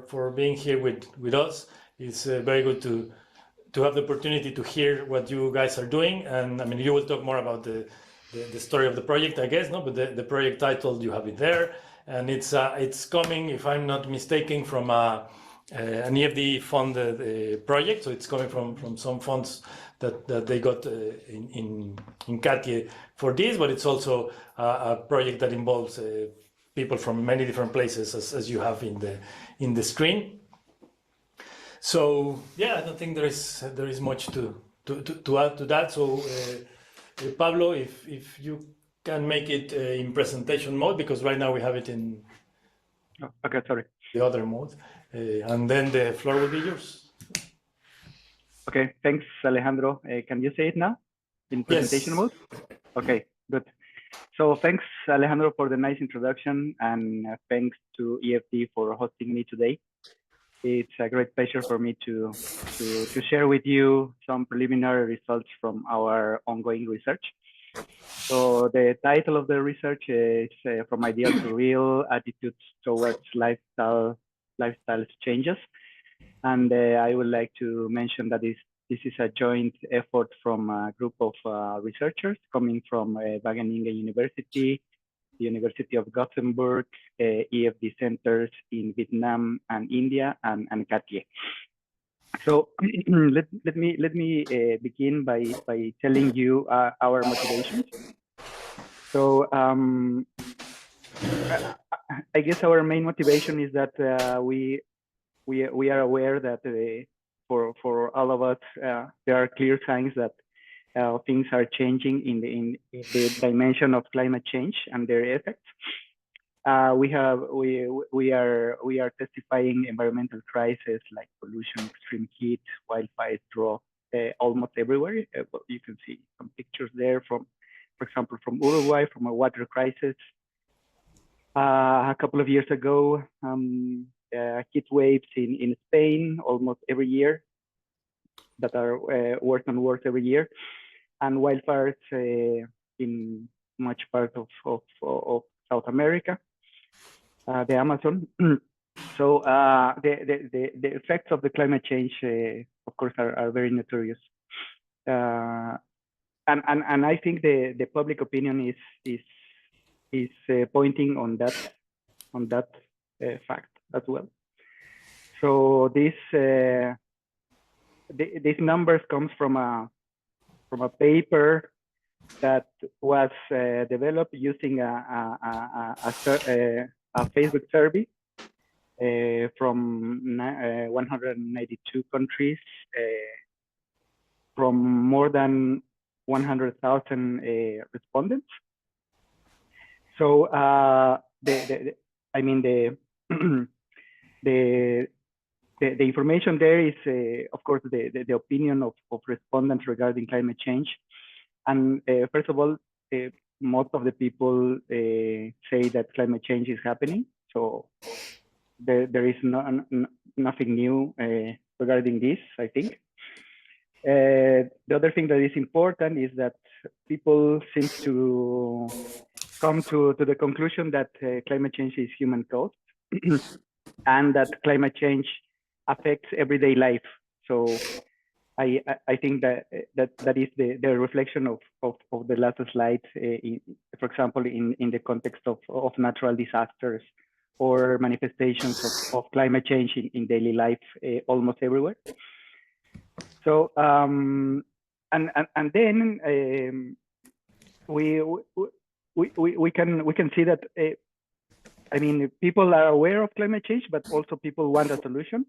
for being here with us. It's very good to have the opportunity to hear what you guys are doing. And I mean, you will talk more about the story of the project, I guess, no? But the project title, you have it there. And it's coming, if I'm not mistaken, from an EFD fund project. So it's coming from some funds that they got in CATIE for this, but it's also a project that involves people from many different places, as you have in the screen. So yeah, I don't think there is much to add to that. So Pablo, if you can make it in presentation mode, because right now we have it in okay, sorry, the other mode, and then the floor will be yours. Okay, thanks, Alejandro. Can you say it now in presentation Yes. mode? Okay, good. So thanks, Alejandro, for the nice introduction, and thanks to EFD for hosting me today. It's a great pleasure for me to share with you some preliminary results from our ongoing research. So the title of the research is From Ideal to Real, Attitudes Towards Lifestyle Changes. And I would like to mention that this is a joint effort from a group of researchers coming from Wageningen University, the University of Gothenburg, EFD centers in Vietnam and India, and CATIE. So let me begin by telling you our motivations. So I guess our main motivation is that we are aware that for all of us there are clear signs that things are changing in the dimension of climate change and their effects. We are testifying environmental crises like pollution, extreme heat, wildfires, drought almost everywhere. You can see some pictures there from, for example, from Uruguay, from a water crisis. A couple of years ago, heat waves in Spain almost every year that are worse and worse every year, and wildfires in much part of South America, the Amazon. So the effects of the climate change, of course, are very notorious. And I think the public opinion is pointing on that fact as well. So these numbers comes from a paper that was developed using a Facebook survey from 192 countries, from more than 100,000 respondents. So the information there is, of course, the opinion of respondents regarding climate change. And first of all, most of the people say that climate change is happening. So there is nothing new regarding this, I think. The other thing that is important is that people seem to come to the conclusion that climate change is human caused and that climate change affects everyday life. So I think that is the reflection of the last slide, for example, in the context of natural disasters or manifestations of climate change in daily life almost everywhere. So and then we can see that I mean, people are aware of climate change, but also people want a solution,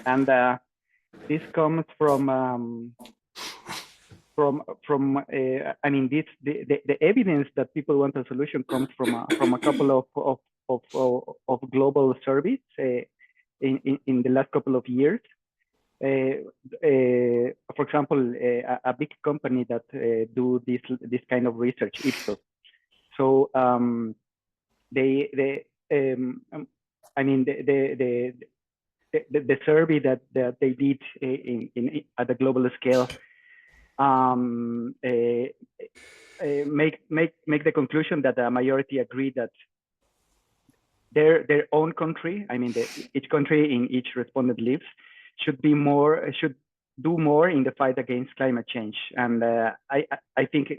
and this comes from I mean, the evidence that people want a solution comes from a couple of global surveys in the last couple of years. For example, a big company that do this kind of research, Ipsos. So I mean, the survey that they did at the global scale make the conclusion that the majority agree that their own country, I mean, each country in each respondent lives, should do more in the fight against climate change. And I think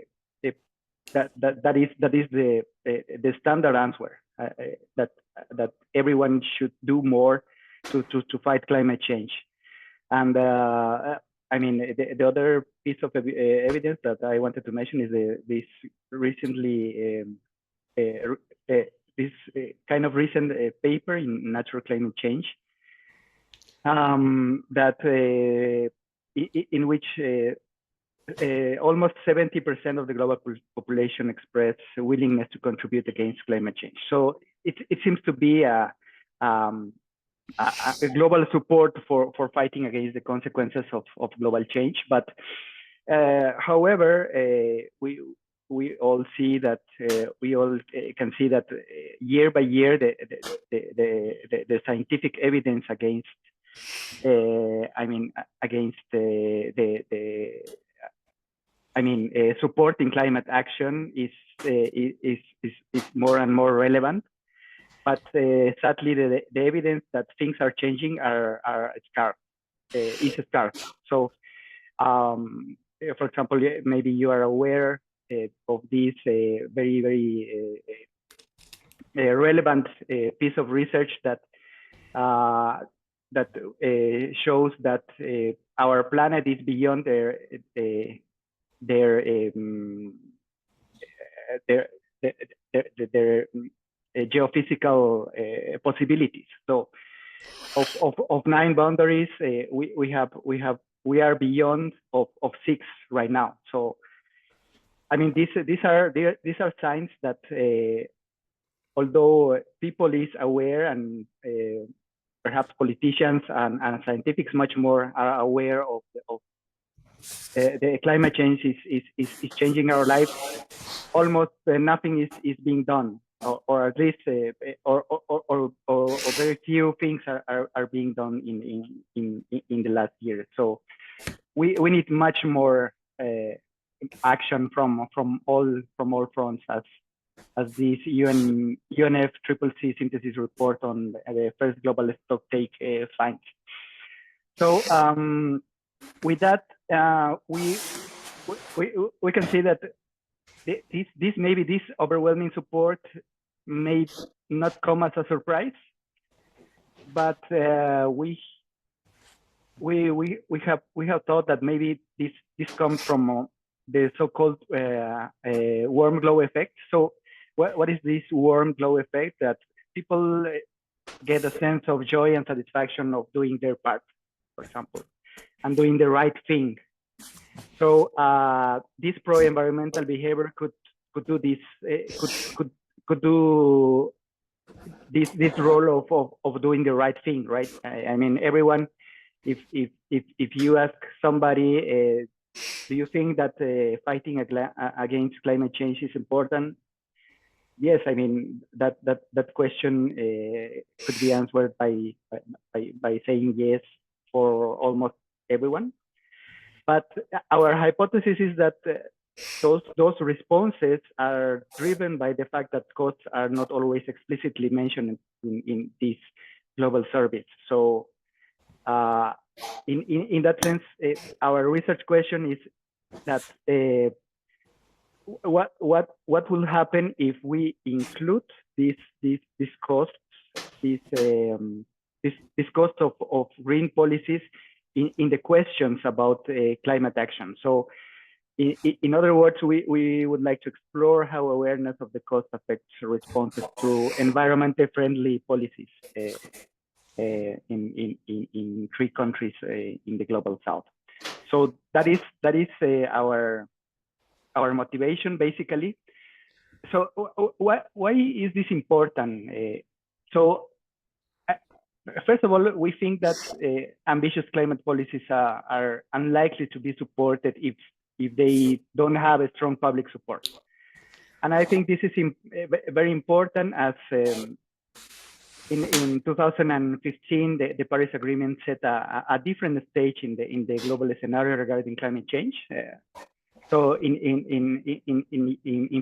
that is the standard answer, that everyone should do more to fight climate change. And I mean, the other piece of evidence that I wanted to mention is this recently this kind of recent paper in Natural Climate Change, that in which almost 70% of the global population express willingness to contribute against climate change. So it seems to be a global support for fighting against the consequences of global change. But however, we all see that we all can see that year by year the scientific evidence against I mean against supporting climate action is more and more relevant. But sadly, the evidence that things are changing are scarce. Is scarce. So, for example, maybe you are aware of this very relevant piece of research that shows that our planet is beyond their geophysical possibilities. So, of 9 boundaries, we are beyond of 6 right now. So, I mean, these are signs that although people is aware, and perhaps politicians and scientists much more are aware of the climate change is changing our lives, almost nothing is being done, or at least or very few things are being done in the last year. So we need much more action from all fronts, as this UNFCCC synthesis report on the first global stocktake finds. So with that, we can see that this overwhelming support may not come as a surprise, but we have thought that maybe this comes from the so-called warm glow effect. So what is this warm glow effect? That people get a sense of joy and satisfaction of doing their part, for example, and doing the right thing. So this pro-environmental behavior could do this, could do this role of doing the right thing, right? I mean, everyone, if you ask somebody, do you think that fighting against climate change is important? Yes, I mean that question could be answered by saying yes for almost everyone. But our hypothesis is that those responses are driven by the fact that costs are not always explicitly mentioned in this global survey. So in that sense, our research question is that what will happen if we include these costs, this cost of green policies in the questions about climate action. So in other words, we would like to explore how awareness of the cost affects responses to environmentally friendly policies in 3 countries in the global south. So that is our motivation, basically. So why is this important? So first of all, we think that ambitious climate policies are unlikely to be supported if they don't have a strong public support. And I think this is very important, as in 2015, the Paris Agreement set a different stage in the global scenario regarding climate change. So in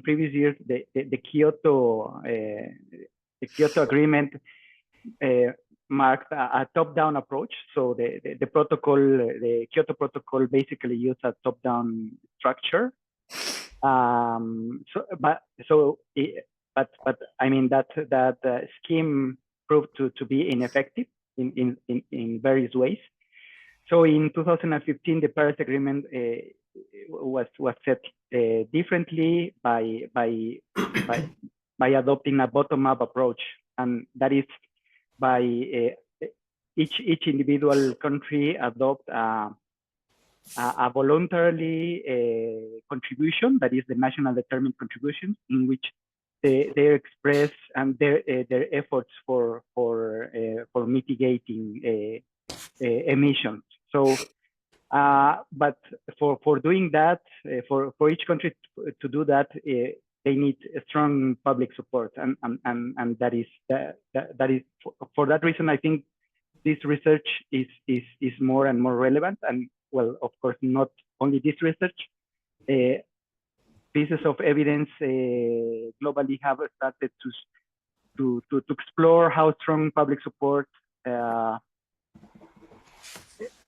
previous years, the Kyoto the Kyoto Agreement marked a top-down approach. So the protocol, the Kyoto Protocol, basically used a top-down structure. But I mean that scheme proved to be ineffective in various ways. So in 2015, the Paris Agreement was set differently by adopting a bottom-up approach, and that is by each individual country adopt a voluntarily contribution, that is the national determined contribution, in which they express and their efforts for mitigating emissions. So, but for doing that, for each country to do that, they need a strong public support, and that is for that reason, I think this research is more and more relevant. And well, of course, not only this research, pieces of evidence globally have started to explore how strong public support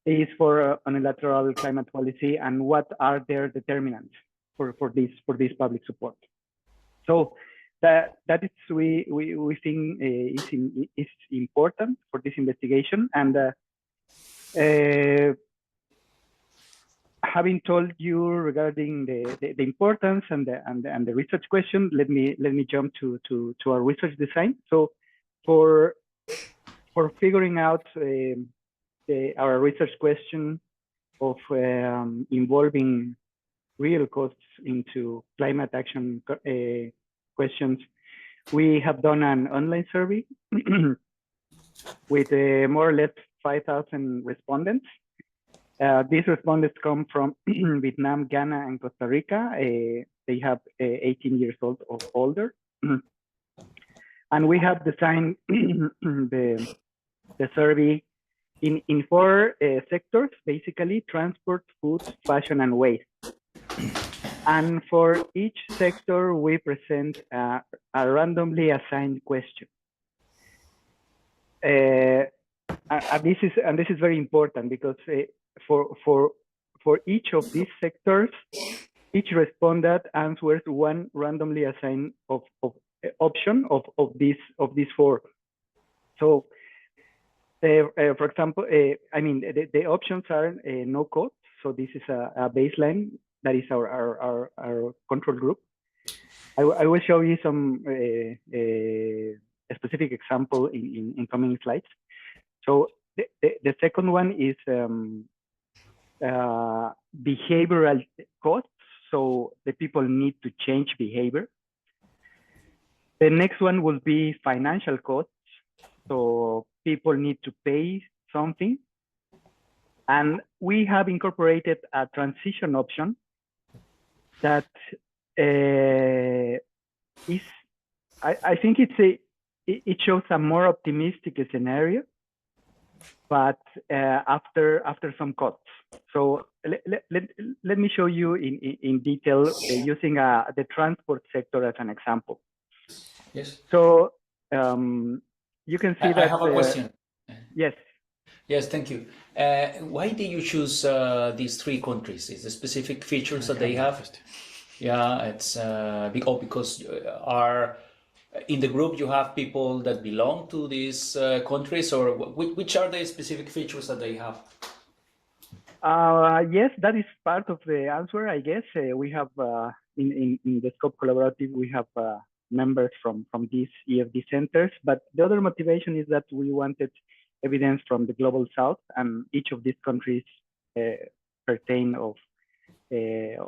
is for unilateral climate policy, and what are their determinants for this public support. So that is we think is important for this investigation. And having told you regarding the importance and the research question, let me jump to our research design. So for figuring out our research question of involving real costs into climate action questions, we have done an online survey with more or less 5,000 respondents. These respondents come from Vietnam, Ghana, and Costa Rica. They have 18 years old or older. And we have designed the survey in 4 sectors, basically: transport, food, fashion, and waste. And for each sector, we present a randomly assigned question. And this is very important, because for each of these sectors, each respondent answers one randomly assigned option of these 4. So, for example, I mean the options are no cost. So this is a baseline. That is our control group. I will show you some a specific example in coming slides. So the second one is behavioral costs. So the people need to change behavior. The next one will be financial costs. So people need to pay something. And we have incorporated a transition option that is, I think it shows a more optimistic scenario, but after some costs. So let me show you in detail using the transport sector as an example. Yes. So you can see that. I have a question. Yes. Yes, thank you. Why did you choose these 3 countries? Is the specific features that they have? Yeah, it's because in the group you have people that belong to these countries, or which are the specific features that they have? Yes, that is part of the answer, I guess. We have in the Scope Collaborative, we have members from these EFD centers, but the other motivation is that we wanted evidence from the global south, and each of these countries pertain of a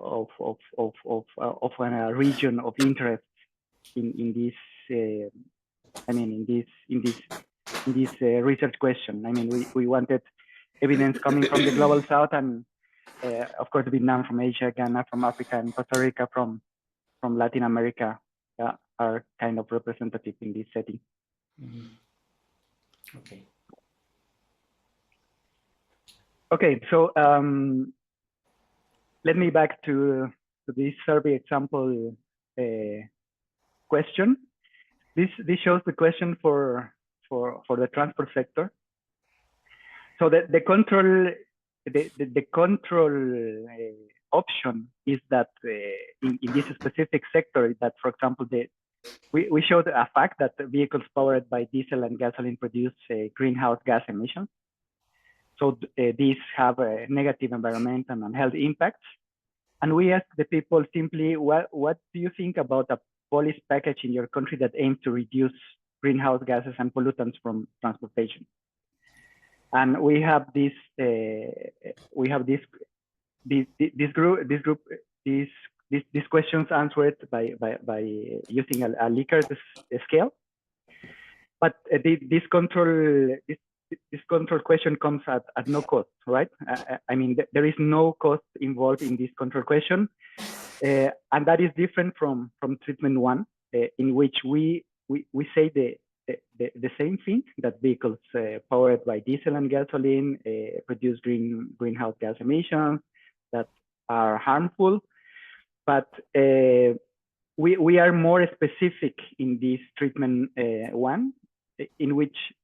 region of interest in this. I mean, in this research question. I mean, we wanted evidence coming from the global south, and of course Vietnam from Asia, Ghana from Africa, and Costa Rica from Latin America are kind of representative in this setting. Mm-hmm. Okay. Okay, so let me back to this survey example question. This shows the question for the transport sector. So the control option is that in this specific sector, that for example we showed a fact that vehicles powered by diesel and gasoline produce greenhouse gas emissions. So these have a negative environmental and health impacts. And we asked the people simply, what do you think about a policy package in your country that aims to reduce greenhouse gases and pollutants from transportation? And we have these questions answered by using a Likert scale. But this control question comes at no cost, right? I mean, there is no cost involved in this control question, and that is different from treatment one, in which we say the same thing, that vehicles powered by diesel and gasoline produce greenhouse gas emissions that are harmful, but we are more specific in this treatment one, in which,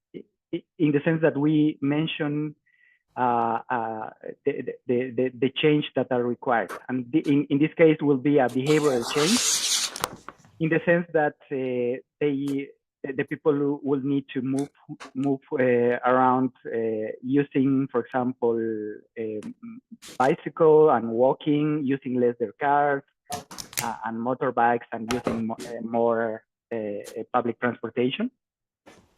in the sense that we mention the change that are required, and in this case will be a behavioral change, in the sense that the people will need to move around using, for example, bicycle and walking, using less their cars and motorbikes, and using more public transportation.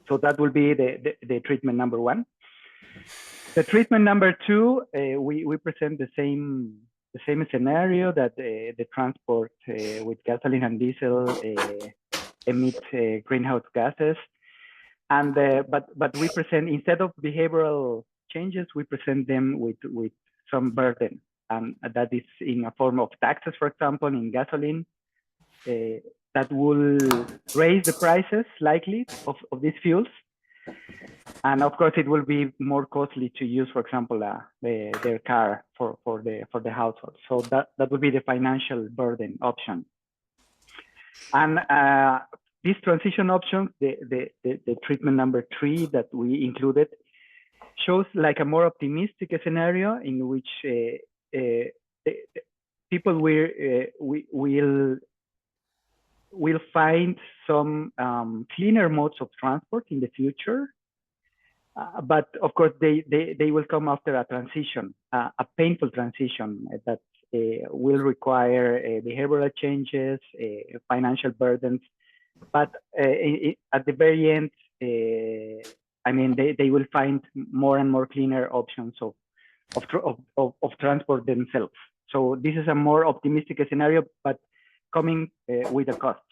So that will be the treatment number one. The treatment number two, we present the same scenario, that the transport with gasoline and diesel emit greenhouse gases, and but we present, instead of behavioral changes, we present them with some burden, and that is in a form of taxes, for example, in gasoline, that will raise the prices likely of these fuels, and of course it will be more costly to use, for example, their car for the household. So that would be the financial burden option. And this transition option, the treatment number 3 that we included, shows like a more optimistic scenario in which people will find some cleaner modes of transport in the future. But of course, they will come after a transition, a painful transition that will require behavioral changes, financial burdens. But at the very end, I mean, they will find more and more cleaner options of transport themselves. So this is a more optimistic scenario, but coming with a cost.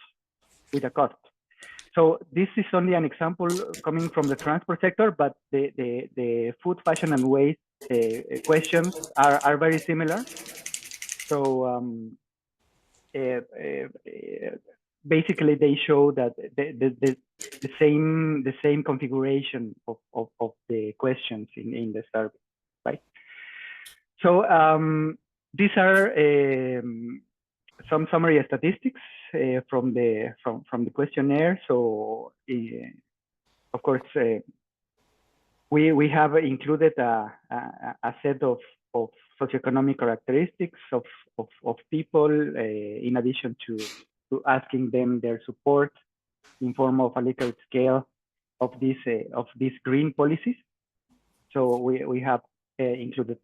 So this is only an example coming from the transport sector, but the food, fashion, and waste questions are very similar. So basically, they show that the same configuration of the questions in the survey, right? So these are some summary statistics from the questionnaire. So of course, we have included a set of socioeconomic characteristics of people, in addition to asking them their support in form of a Likert scale of these green policies. So we have included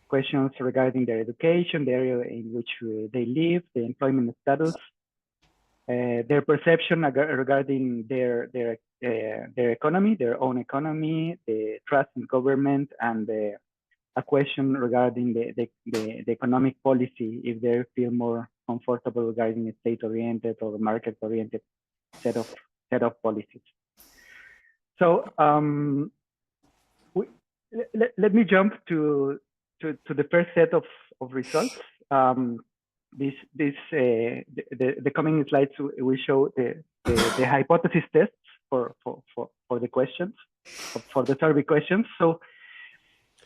questions regarding their education, the area in which they live, the employment status, their perception regarding their economy, their own economy, the trust in government, and a question regarding the economic policy, if they feel more comfortable regarding a state-oriented or market-oriented set of policies. So let me jump to the first set of results. The coming slides will show the hypothesis tests for the questions, for the survey questions. So,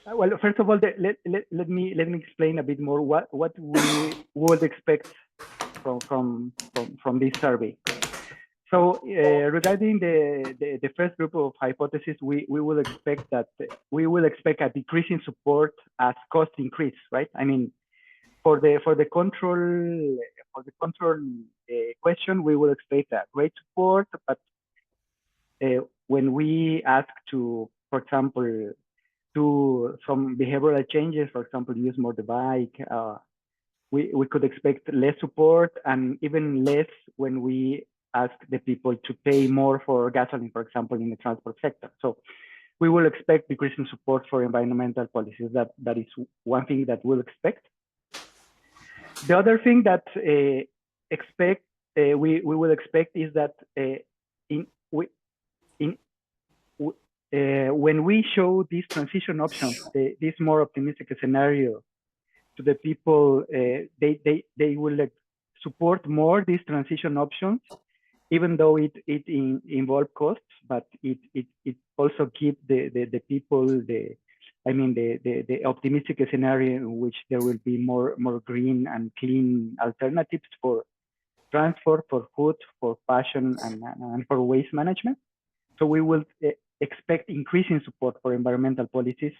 well, first of all, let me explain a bit more what we would expect from this survey. So regarding the first group of hypotheses, we will expect a decrease in support as cost increase, right? I mean, for the control question, we will expect a great support, but when we ask to, for example, do some behavioral changes, for example, use more the bike, we could expect less support, and even less when we ask the people to pay more for gasoline, for example, in the transport sector. So we will expect decreasing support for environmental policies. That is one thing that we'll expect. The other thing that we will expect is that when we show these transition options, this more optimistic scenario to the people, they will support more these transition options, even though it involves costs, but it also keep the people the optimistic scenario in which there will be more green and clean alternatives for transport, for food, for fashion, and for waste management. So we will expect increasing support for environmental policies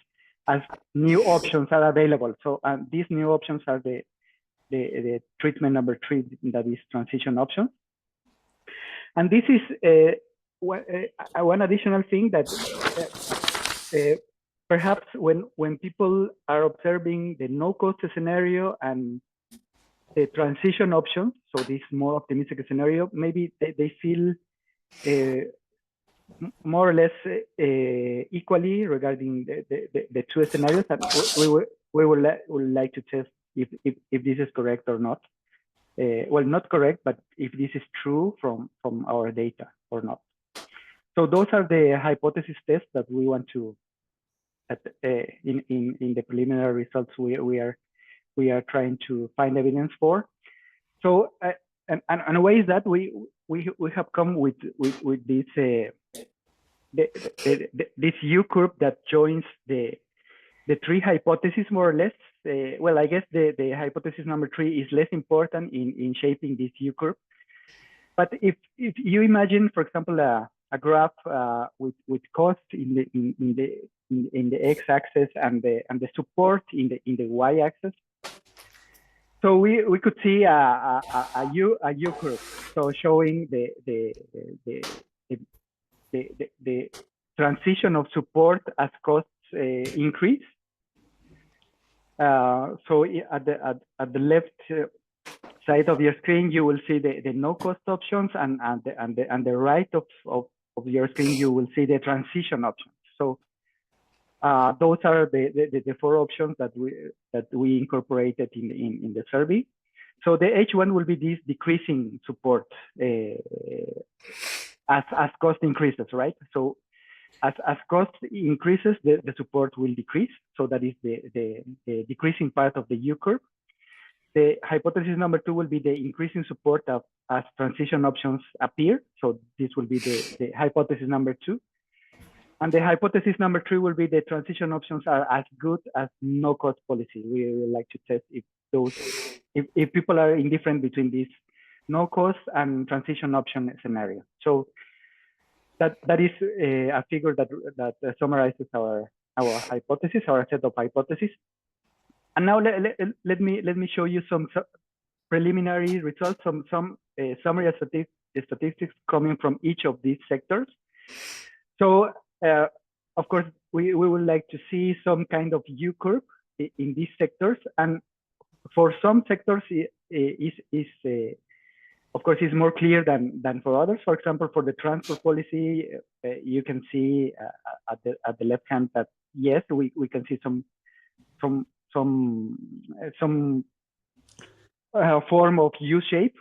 as new options are available. So these new options are the treatment number 3, that is transition options. And this is one additional thing that perhaps when people are observing the no-cost scenario and the transition options, so this more optimistic scenario, maybe they feel more or less equally regarding the two scenarios, and we would like to test if this is correct or not. Well, not correct, but if this is true from our data or not. So those are the hypothesis tests that we want to, in the preliminary results, we are trying to find evidence for. So and a way is that we have come with this this U curve that joins the 3 hypotheses more or less. Well, I guess the hypothesis number 3 is less important in shaping this U curve. But if you imagine, for example, a graph with cost in the x-axis and the support in the y-axis, so we could see a U curve, so showing the transition of support as costs increase. So at the left side of your screen, you will see the no-cost options, and the right of your screen, you will see the transition options. So those are the 4 options that we incorporated in the survey. So the H1 will be this decreasing support as cost increases, right? So as cost increases, the support will decrease. So that is the decreasing part of the U curve. The hypothesis number 2 will be the increasing support as transition options appear. So this will be the hypothesis number 2. And the hypothesis number 3 will be the transition options are as good as no cost policy. We would like to test if people are indifferent between this no cost and transition option scenario. So that is a figure that summarizes our hypothesis, our set of hypotheses. And now let me show you some preliminary results, some summary statistics coming from each of these sectors. So of course, we would like to see some kind of U curve in these sectors, and for some sectors of course, is more clear than for others. For example, for the transport policy, you can see at the left hand that yes, we can see some form of U shape.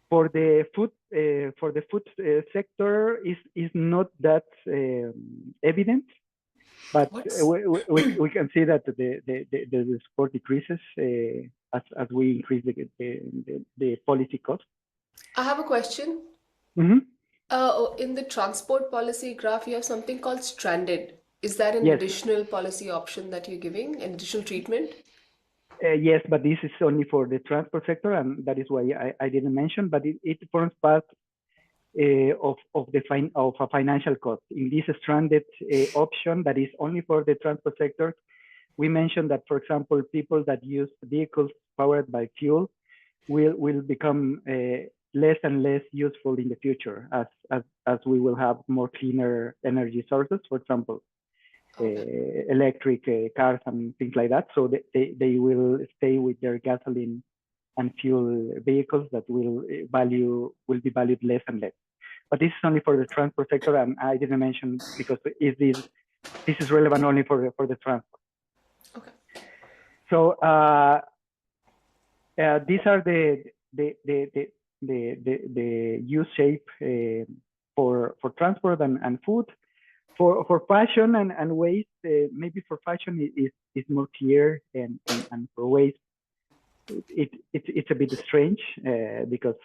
For the food sector is not that evident, but we can see that the support decreases as we increase the policy cost. I have a question. Mm-hmm. In the transport policy graph, you have something called stranded. Is that an Yes. additional policy option that you're giving, an additional treatment? Yes, but this is only for the transport sector, and that is why I didn't mention, but it forms part of a financial cost. In this stranded option that is only for the transport sector, we mentioned that, for example, people that use vehicles powered by fuel will become less and less useful in the future as we will have more cleaner energy sources, for example, electric cars and things like that. So they will stay with their gasoline and fuel vehicles that will be valued less and less. But this is only for the transport sector, and I didn't mention because this is relevant only for the transport. Okay. So these are the use shape for transport and food. For fashion and waste, maybe for fashion is more clear, and for waste it's a bit strange because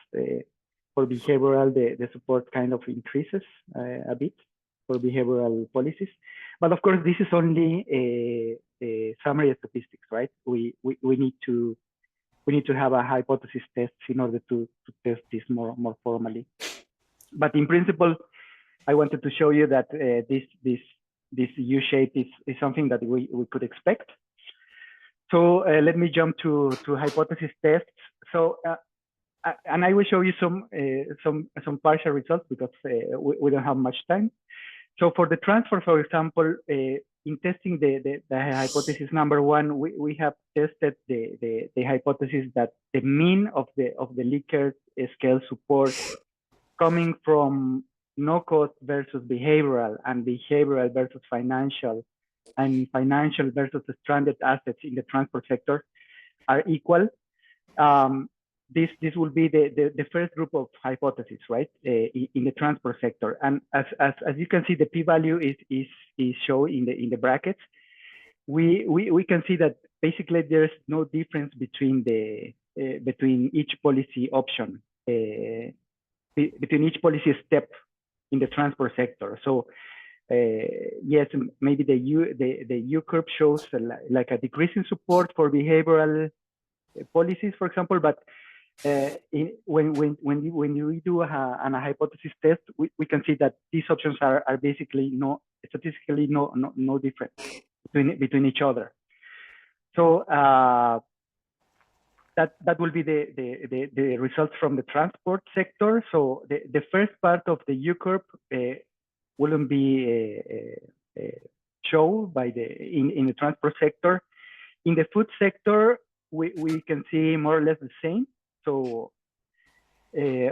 for behavioral the support kind of increases a bit for behavioral policies, but of course this is only a summary statistics, right? We need to have a hypothesis test in order to test this more formally. But in principle, I wanted to show you that this U shape is something that we could expect. So let me jump to hypothesis tests. So and I will show you some partial results because we don't have much time. So for the transfer, for example, in testing the hypothesis number one, we have tested the hypothesis that the mean of the Likert scale support coming from no cost versus behavioral and behavioral versus financial and financial versus stranded assets in the transport sector are equal. This will be the first group of hypotheses, right, in the transport sector. And as you can see, the p-value is shown in the brackets. We can see that basically there's no difference between each policy option, between each policy step in the transport sector. So yes, maybe the U curve shows like a decreasing support for behavioral policies, for example, but when we do a hypothesis test, we can see that these options are basically statistically no different between each other. So that will be the results from the transport sector. So the first part of the U curve wouldn't be shown in the transport sector. In the food sector, we can see more or less the same. So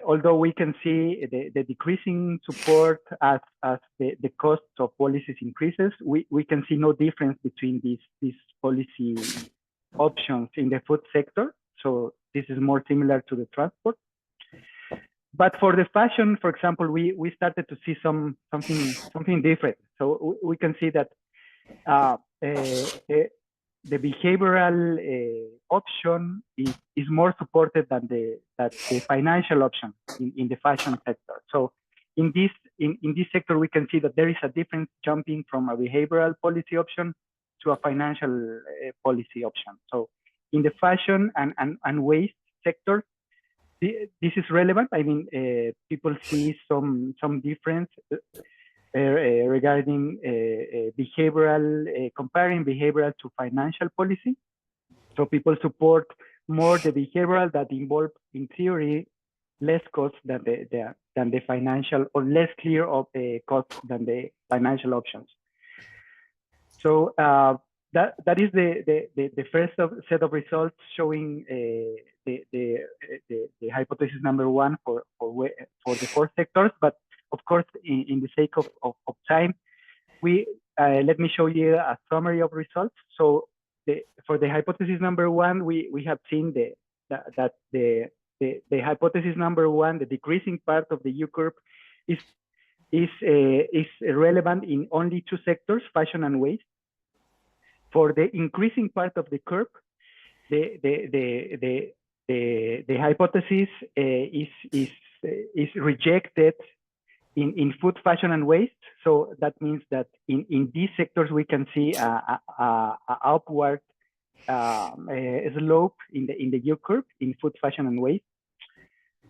although we can see the decreasing support as the cost of policies increases, we can see no difference between these policy options in the food sector. So this is more similar to the transport. But for the fashion, for example, we started to see something different. So we can see that the behavioral option is more supported than the financial option in the fashion sector. So in this sector, we can see that there is a difference jumping from a behavioral policy option to a financial policy option. So in the fashion and waste sector, this is relevant. I mean, people see some difference regarding behavioral, comparing behavioral to financial policy. So people support more the behavioral that involve, in theory, less cost than the financial, or less clear of cost than the financial options. So that is the first set of results showing the hypothesis number one for the four sectors. But of course, in the sake of time, let me show you a summary of results. So for the hypothesis number one, we have seen that the hypothesis number one, the decreasing part of the U curve, is relevant in only two sectors, fashion and waste. For the increasing part of the curve, the hypothesis is rejected in food, fashion, and waste. So that means that in these sectors we can see a upward slope in the U curve in food, fashion, and waste.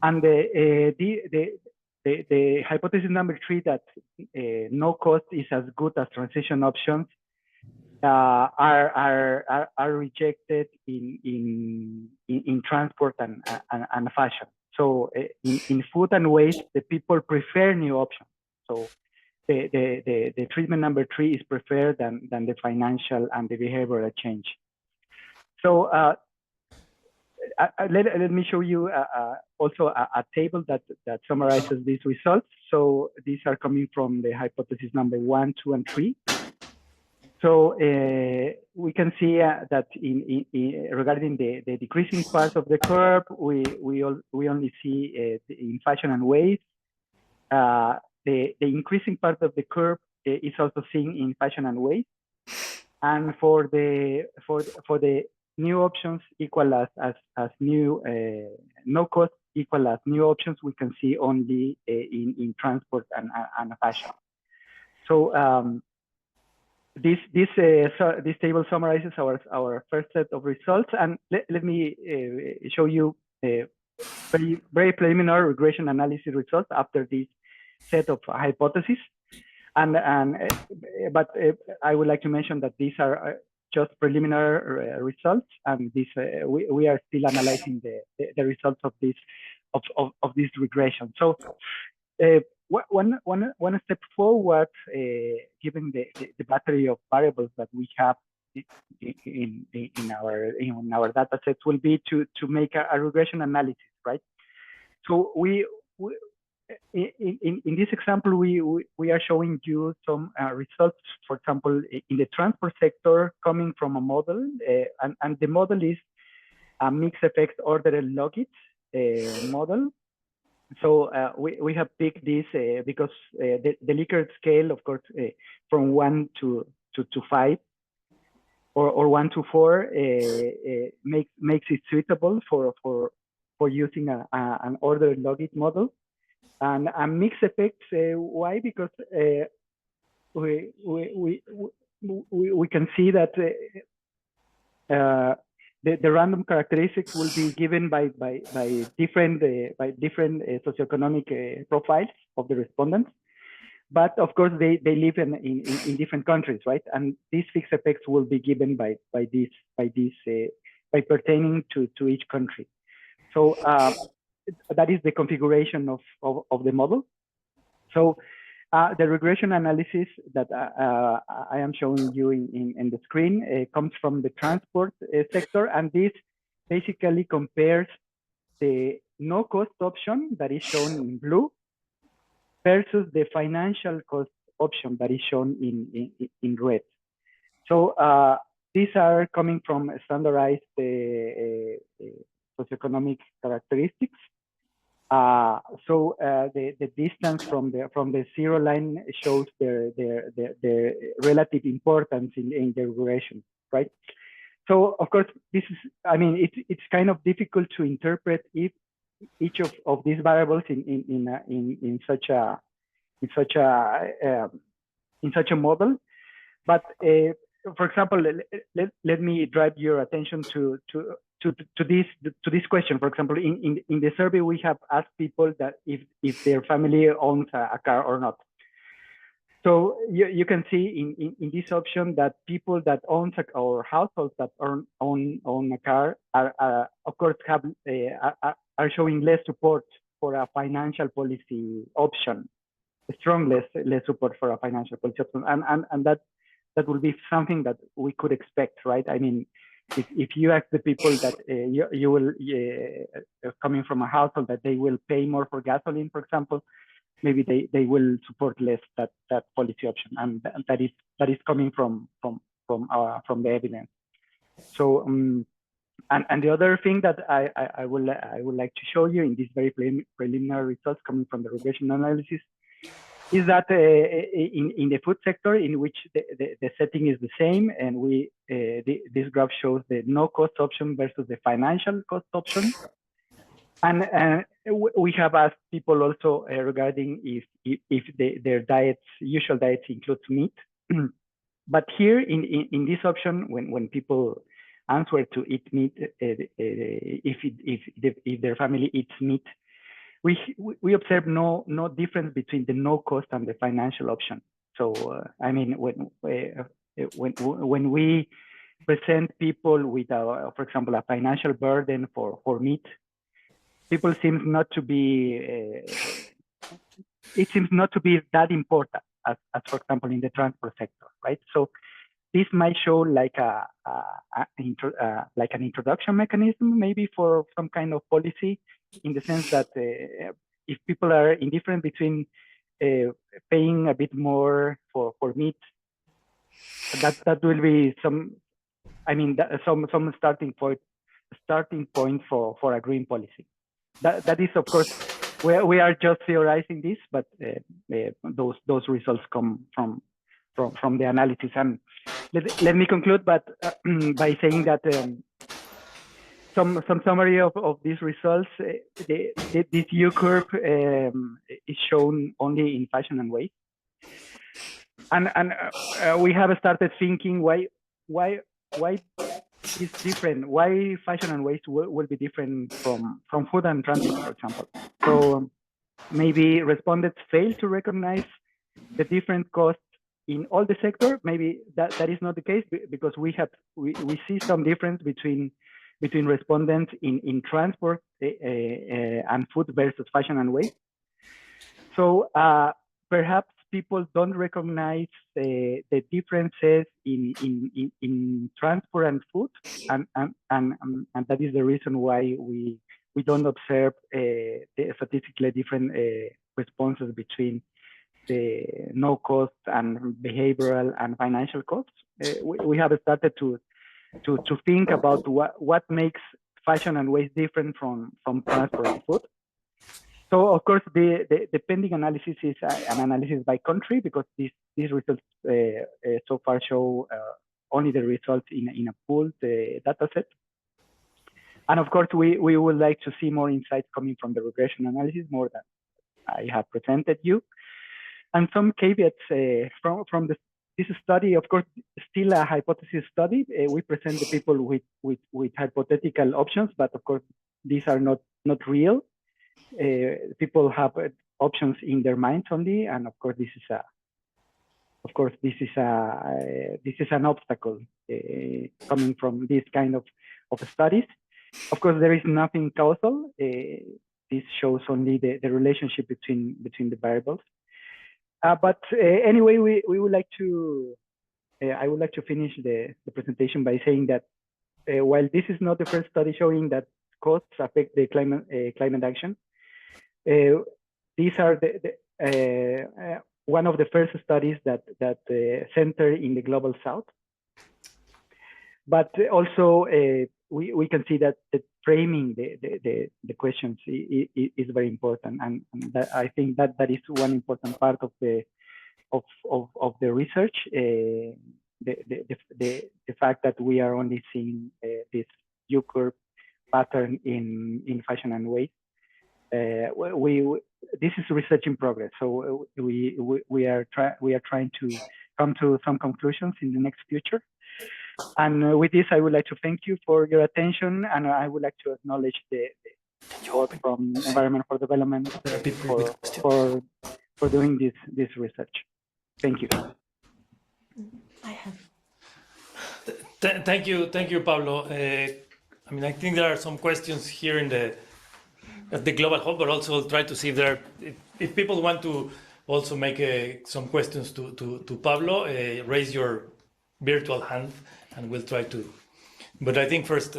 And the hypothesis number 3 that no cost is as good as transition options are rejected in transport and fashion. So in food and waste, the people prefer new options. So the treatment number 3 is preferred than the financial and the behavioral change. So let me show you also a table that summarizes these results. So these are coming from the hypothesis number 1, 2, and 3. So we can see that regarding the decreasing part of the curve, we only see in fashion and waste. The increasing part of the curve is also seen in fashion and waste. And for the new options equal as new no cost equal as new options, we can see only in transport and fashion. So this table summarizes our first set of results, and let me show you very preliminary regression analysis results after this set of hypotheses. But I would like to mention that these are just preliminary results, and this we are still analyzing the results of this regression. So one step forward, given the battery of variables that we have in our data sets, will be to make a regression analysis, right? So in this example, we are showing you some results, for example, in the transport sector coming from a model, and the model is a mixed effects ordered logits model. So we have picked this because the Likert scale, of course, from 1 to 5 or 1 to 4 makes it suitable for using an ordered logit model. And mixed effects, why? Because we can see that the random characteristics will be given by different socioeconomic profiles of the respondents, but of course they live in different countries, right? And these fixed effects will be given by pertaining to each country. So that is the configuration of the model. So the regression analysis that I am showing you in the screen comes from the transport sector, and this basically compares the no cost option that is shown in blue versus the financial cost option that is shown in red. So these are coming from standardized socioeconomic characteristics. So the distance from the zero line shows their relative importance in the regression, right? So of course this is, I mean, it's kind of difficult to interpret if each of these variables in such a model. But for example, let me drive your attention to this question. For example, in the survey, we have asked people that if their family owns a car or not. So you can see in this option that people that own or households that own a car are of course are showing less support for a financial policy option, strong less support for a financial policy option, and that will be something that we could expect, right? I mean, if you ask the people that you will coming from a household that they will pay more for gasoline, for example, maybe they will support less that policy option, and that is coming from the evidence. So and the other thing that I would like to show you in these very preliminary results coming from the regression analysis is that in the food sector, in which the setting is the same, and this graph shows the no cost option versus the financial cost option, and we have asked people also regarding if their usual diets includes meat. But here in this option, when people answer to eat meat, if their family eats meat, we observe no difference between the no cost and the financial option. So I mean, when we present people with, for example, a financial burden for meat, people seems not to be. It seems not to be that important as for example, in the transport sector, right? So this might show like like an introduction mechanism, maybe for some kind of policy, in the sense that if people are indifferent between paying a bit more for meat, that will be some. I mean, some starting point for a green policy. That is, of course, we are just theorizing this, but those results come from the analysis. And let me conclude, but by saying that some summary of these results. This U curve is shown only in fashion and waste, and we have started thinking why it's different. Why fashion and waste will be different from food and transport, for example. So maybe respondents fail to recognize the different costs in all the sector. Maybe that is not the case, because we see some difference between respondents in transport and food versus fashion and waste. So perhaps people don't recognize the differences in transport and food, and that is the reason why we don't observe the statistically different responses between the no cost and behavioral and financial costs. We have started to think about what makes fashion and waste different from transport and food. So of course the pending analysis is an analysis by country, because these results so far show only the results in a pooled data set. And of course we would like to see more insights coming from the regression analysis, more than I have presented you. And some caveats from this study, of course, still a hypothesis study. We present the people with hypothetical options, but of course these are not real. People have options in their minds only, and of course this is an obstacle coming from this kind of studies. Of course, there is nothing causal. This shows only the relationship between the variables. But anyway, we would like to. I would like to finish the presentation by saying that while this is not the first study showing that costs affect the climate action, these are one of the first studies that center in the global south. But also we can see that framing the questions is very important, and that, I think that is one important part of the research. The fact that we are only seeing this U curve pattern in fashion and waste. This is research in progress, so we are trying to come to some conclusions in the next future. And with this, I would like to thank you for your attention, and I would like to acknowledge the support from Environment for Development for doing this research. Thank you. I have. Thank you, Pablo. I mean, I think there are some questions here at the global hub, but also try to see if people want to also make some questions to Pablo, raise your virtual hand, and we'll try to. But I think first,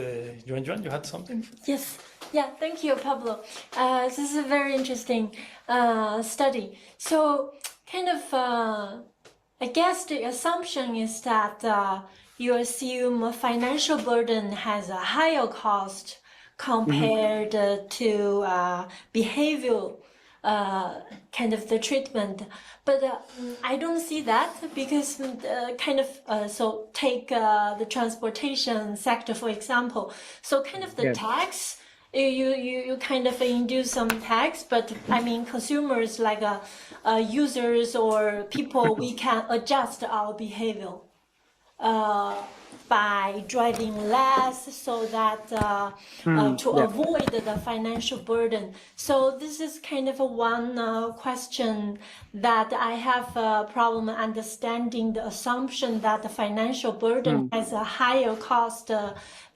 Joan, you had something? Yes. Yeah, thank you, Pablo. This is a very interesting study. So kind of, I guess the assumption is that you assume a financial burden has a higher cost compared to behavioral kind of the treatment, but I don't see that, because kind of so take the transportation sector for example. So kind of the tax, you kind of induce some tax, but I mean consumers like users or people, we can adjust our behavior. by driving less so that to avoid the financial burden. So this is kind of a one question that I have a problem understanding the assumption that the financial burden has a higher cost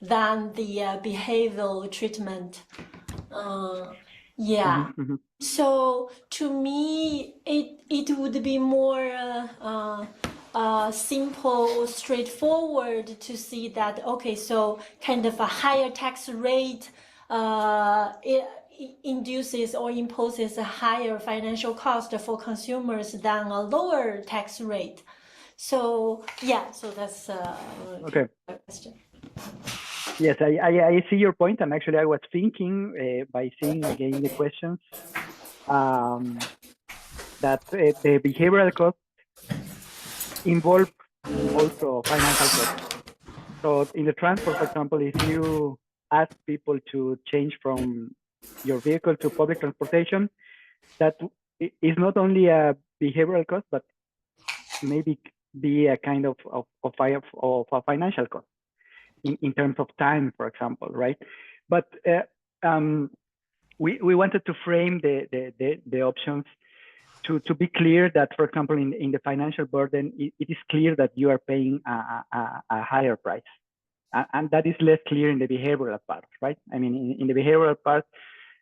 than the behavioral treatment. Yeah. So to me, it would be more simple, straightforward to see that, okay, so kind of a higher tax rate it induces or imposes a higher financial cost for consumers than a lower tax rate. So yeah, so that's Okay. a question. Yes, I see your point, and actually I was thinking by seeing again the questions that the behavioral costs involve also financial costs. So in the transport, for example, if you ask people to change from your vehicle to public transportation, that is not only a behavioral cost, but maybe be a kind of a financial cost in terms of time, for example, right? But we wanted to frame the options to be clear that, for example, in the financial burden, it is clear that you are paying a higher price. And that is less clear in the behavioral part, right? I mean, in the behavioral part,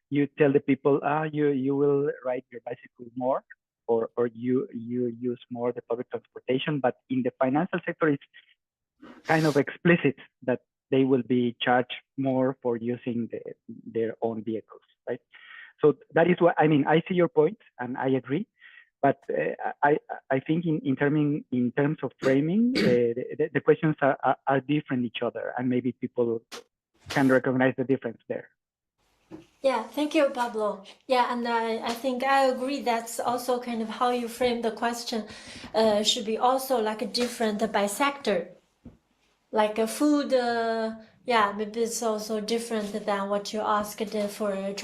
you tell the people, you will ride your bicycle more, or you use more the public transportation. But in the financial sector, it's kind of explicit that they will be charged more for using their own vehicles, right? So that is what I mean. I see your point, and I agree. But I think in terms of framing, the questions are different each other, and maybe people can recognize the difference there. Yeah, thank you, Pablo. Yeah, and I think I agree. That's also kind of how you frame the question. Should be also like different by sector. Like a food, yeah, maybe it's also different than what you asked for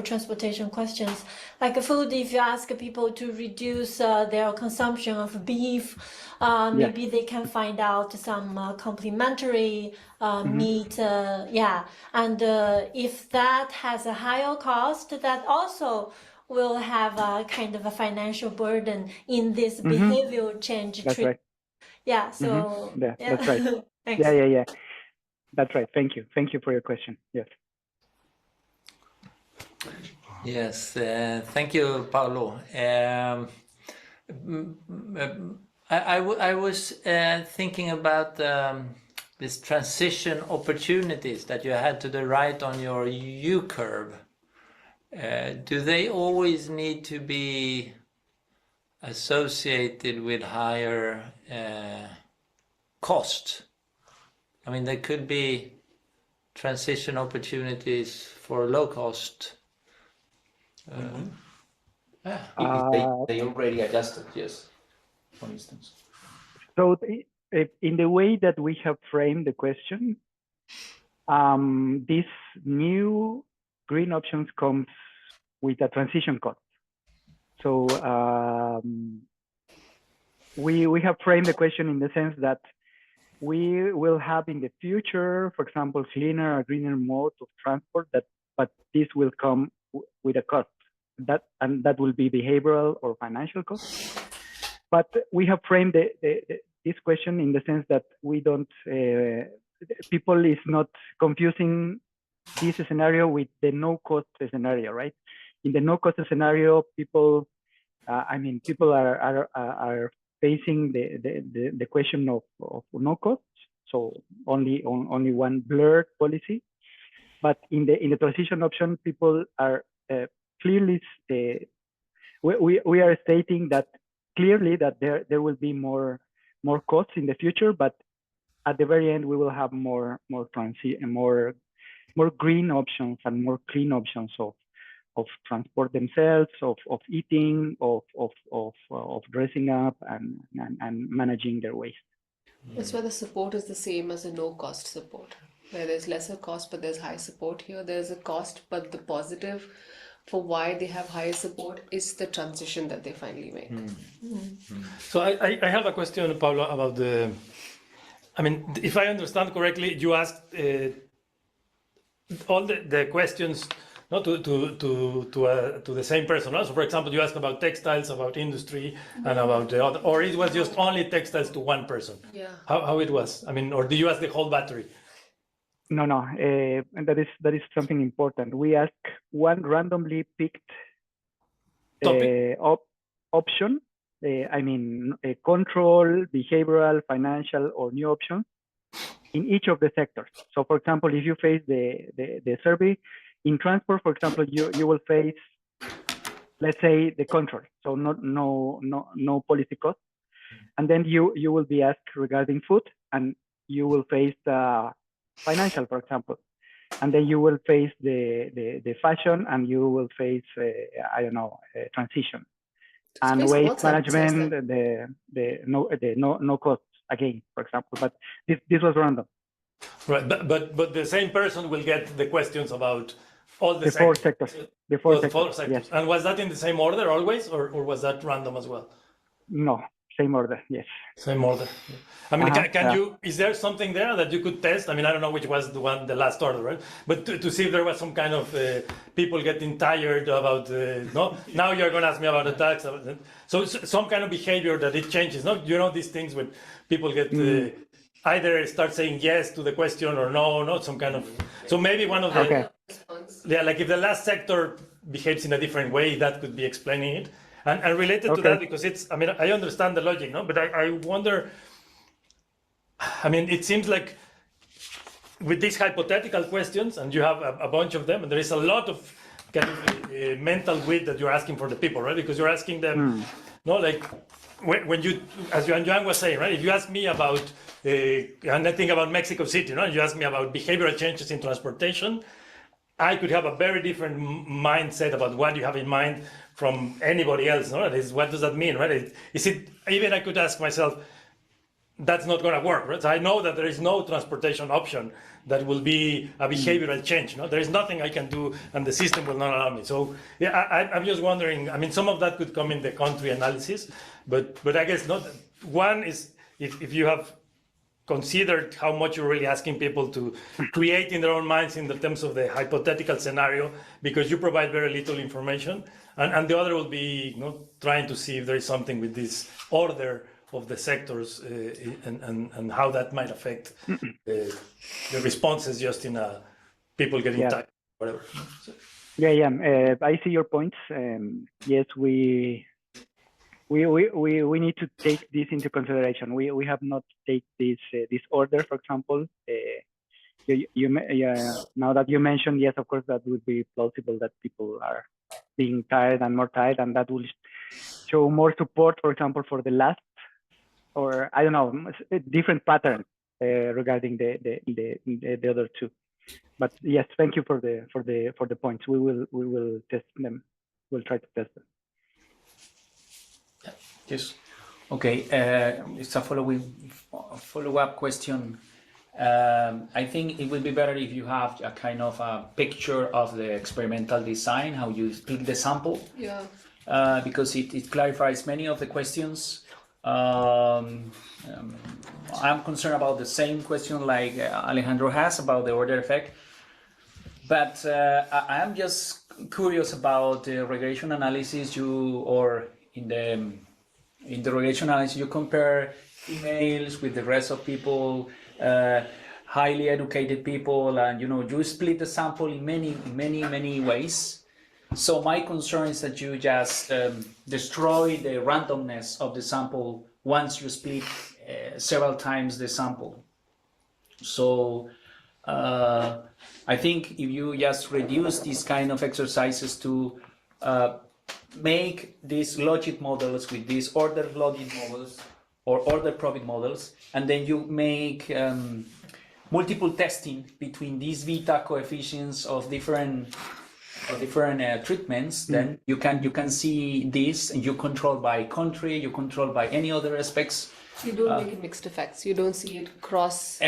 transportation questions. Like a food, if you ask people to reduce their consumption of beef, maybe they can find out some complementary meat, yeah. And if that has a higher cost, that also will have a kind of a financial burden in this behavioral change That's right. Yeah, so Yeah, that's right. Thanks. Yeah. That's right. Thank you for your question. Yes. Yes, thank you, Pablo. I was thinking about this transition opportunities that you had to the right on your U curve. Do they always need to be associated with higher cost? I mean, there could be transition opportunities for low cost. They already adjusted, yes, for instance. So in the way that we have framed the question, this new green options comes with a transition cost. So we have framed the question in the sense that we will have in the future, for example, cleaner or greener mode of transport, but this will come with a cost. That will be behavioral or financial cost. But we have framed this question in the sense that we don't, people is not confusing this scenario with the no cost scenario, right? In the no cost scenario, people are facing the question of no cost, so only one blurred policy. But in the transition option, people are clearly we are stating that clearly that there will be more costs in the future, but at the very end we will have more green options and more clean options of transport themselves, of eating, of dressing up and managing their waste. That's where the support is the same as a no-cost support, where there's lesser cost but there's high support. Here there's a cost, but the positive for why they have higher support is the transition that they finally make. So I have a question, Pablo, about I mean, if I understand correctly, you asked all the questions no, to the same person. No? So, for example, you asked about textiles, about industry, and about the other, or it was just only textiles to one person. Yeah. How it was? I mean, or did you ask the whole battery? No, and that is something important. We ask one randomly picked option. I mean, control, behavioral, financial, or new options in each of the sectors. So, for example, if you face the survey in transport, for example, you will face, let's say, the control. So no policy cost, and then you will be asked regarding food, and you will face the financial, for example, and then you will face the fashion, and you will face I don't know, transition, and waste management, the no costs again, for example. But this was random. Right, but the same person will get the questions about all the four sectors. sectors. Four sectors. Yes. And was that in the same order always, or was that random as well? No, same order. Yes. Same order. I mean, can yeah. you? Is there something there that you could test? I mean, I don't know which was the last order, right? But to see if there was some kind of people getting tired about no. Now you're going to ask me about the tax. So some kind of behavior that it changes. No, you know these things when people get. Either start saying yes to the question or no, some kind of. So maybe one of the. Okay. Yeah, like if the last sector behaves in a different way, that could be explaining it. And related to that, because it's, I mean, I understand the logic, no? But I wonder, I mean, it seems like with these hypothetical questions, and you have a bunch of them, and there is a lot of kind of mental width that you're asking for the people, right? Because you're asking them, no, like when you, as Joan was saying, right? If you ask me about, and I think about Mexico City, no? You ask me about behavioral changes in transportation, I could have a very different mindset about what you have in mind from anybody else. No? What does that mean, right? Is it even I could ask myself, that's not going to work, right? So I know that there is no transportation option that will be a behavioral change. No, there is nothing I can do, and the system will not allow me. So yeah, I'm just wondering. I mean, some of that could come in the country analysis, but I guess not. One is if you have considered how much you're really asking people to create in their own minds in the terms of the hypothetical scenario, because you provide very little information. And the other will be trying to see if there is something with this order of the sectors and how that might affect the responses just in people getting tired, whatever. So. Yeah. I see your points. Yes, we need to take this into consideration. We have not taken this order, for example. Now that you mentioned, yes, of course, that would be plausible that people are being tired and more tired, and that will show more support, for example, for the last, or I don't know, different pattern regarding the other two. But yes, thank you for the points. We will test them. We'll try to test them. Yes. Okay. It's a follow-up question. I think it would be better if you have a kind of a picture of the experimental design, how you split the sample. Yeah. Because it clarifies many of the questions. I'm concerned about the same question like Alejandro has about the order effect. But I am just curious about the regression analysis in the regression analysis, you compare females with the rest of people, highly educated people, and you split the sample in many ways. So my concern is that you just destroy the randomness of the sample once you split several times the sample. So I think if you just reduce these kind of exercises to make these logic models with these ordered logic models or ordered profit models, and then you make multiple testing between these beta coefficients of different treatments, then you can see this, and you control by country, you control by any other aspects. You don't make it mixed effects. You don't see it cross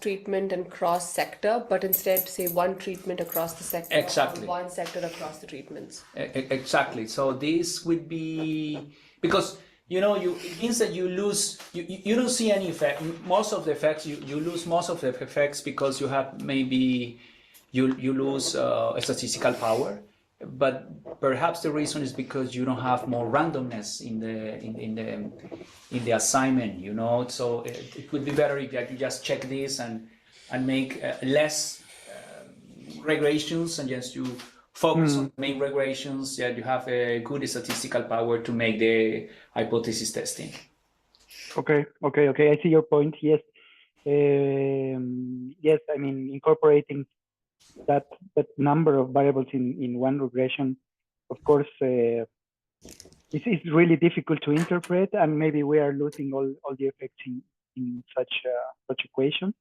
treatment and cross sector, but instead say one treatment across the sector, or one sector across the treatments. Exactly. So this would be because it means that you lose, you don't see any effect. Most of the effects, you lose most of the effects because you have maybe, you lose statistical power. But perhaps the reason is because you don't have more randomness in the assignment, So it would be better if you just check this and make less regressions, and just you focus on main regressions. Yeah, you have a good statistical power to make the hypothesis testing. Okay. I see your point. Yes. Yes. I mean, incorporating that number of variables in one regression, of course, it's really difficult to interpret, and maybe we are losing all the effects in such equation.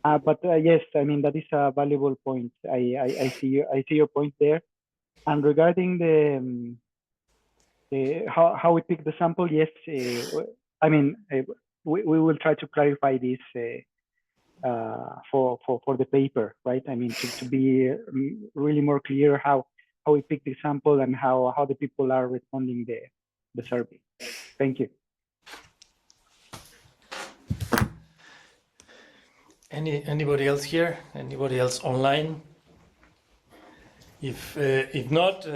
But yes, I mean, that is a valuable point. I see your point there. And regarding the how we pick the sample, yes, I mean, we will try to clarify this for the paper, right? I mean, to be really more clear how we pick the sample and how the people are responding the survey. Thank you. Anybody else here? Anybody else online? If not,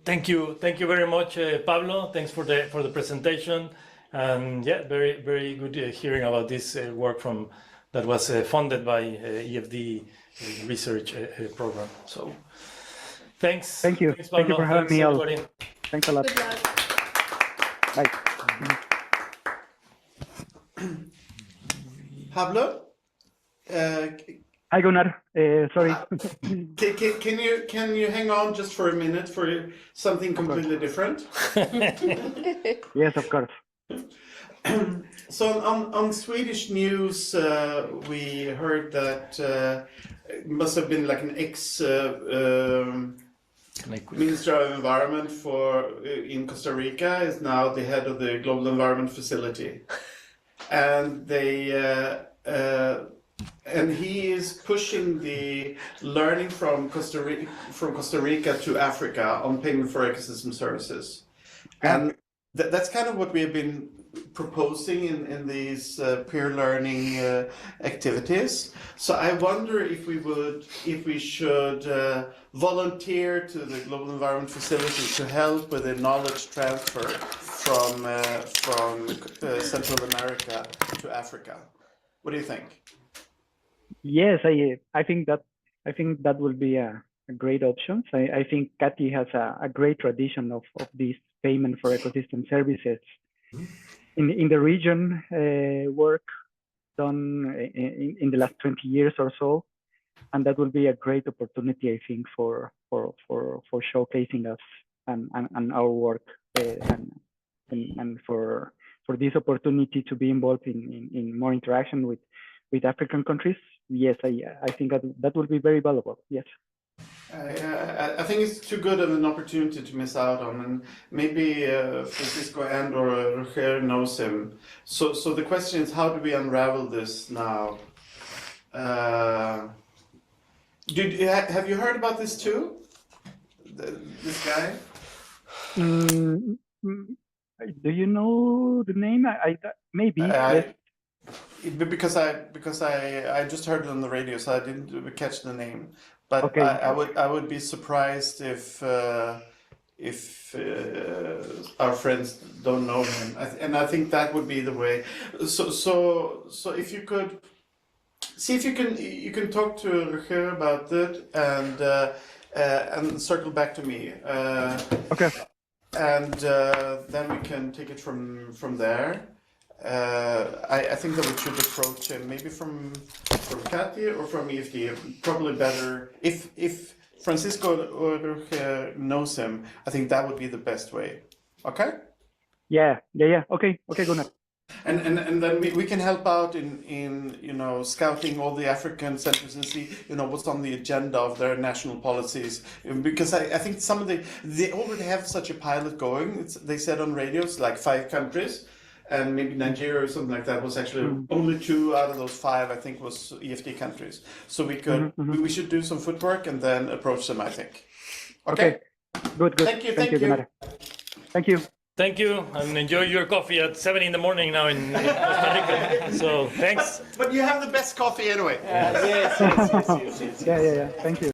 thank you very much, Pablo. Thanks for the presentation, and yeah, very good hearing about this work that was funded by EFD research program. So thanks. Thank you. Thanks, Pablo. Thank you for having me, everybody. Thanks a lot. Good luck. Bye. Pablo, Hi, Gunnar. Sorry. can you hang on just for a minute for something completely different? Yes, of course. So on Swedish news, we heard that it must have been like an Minister of Environment in Costa Rica is now the head of the Global Environment Facility, and and he is pushing the learning from Costa Rica to Africa on payment for ecosystem services, and that's kind of what we have been proposing in these peer learning activities. So I wonder if we should volunteer to the Global Environment Facility to help with the knowledge transfer from Central America to Africa. What do you think? Yes, I think that will be a great option. I think Katy has a great tradition of this payment for ecosystem services in the region, work done in the last 20 years or so, and that will be a great opportunity, I think, for showcasing us and our work, and for this opportunity to be involved in more interaction with African countries. Yes, I think that will be very valuable. Yes. I think it's too good of an opportunity to miss out on, and maybe Francisco and or Roger knows him. So the question is, how do we unravel this now? Have you heard about this too? This guy? Do you know the name? Maybe. Yes. Because I just heard it on the radio, so I didn't catch the name. But Okay. I would be surprised if our friends don't know him, and I think that would be the way. So if you could see if you can talk to Roger about it and circle back to me. Okay. And then we can take it from there. I think that we should approach him maybe from Katy or from EFD. Probably better if Francisco knows him. I think that would be the best way. Okay. Yeah. Okay, Gunnar. And then we can help out in scouting all the African centers and see what's on the agenda of their national policies, because I think some of they already have such a pilot going. They said on radios like 5 countries. And maybe Nigeria or something like that was actually only 2 out of those 5, I think, was EFD countries. So we could we should do some footwork and then approach them, I think. Okay. Good. Thank you. Gunnar. Thank you. Thank you, and enjoy your coffee at 7 in the morning now in Costa Rica. So thanks. But you have the best coffee anyway. Yes. Yeah. Thank you.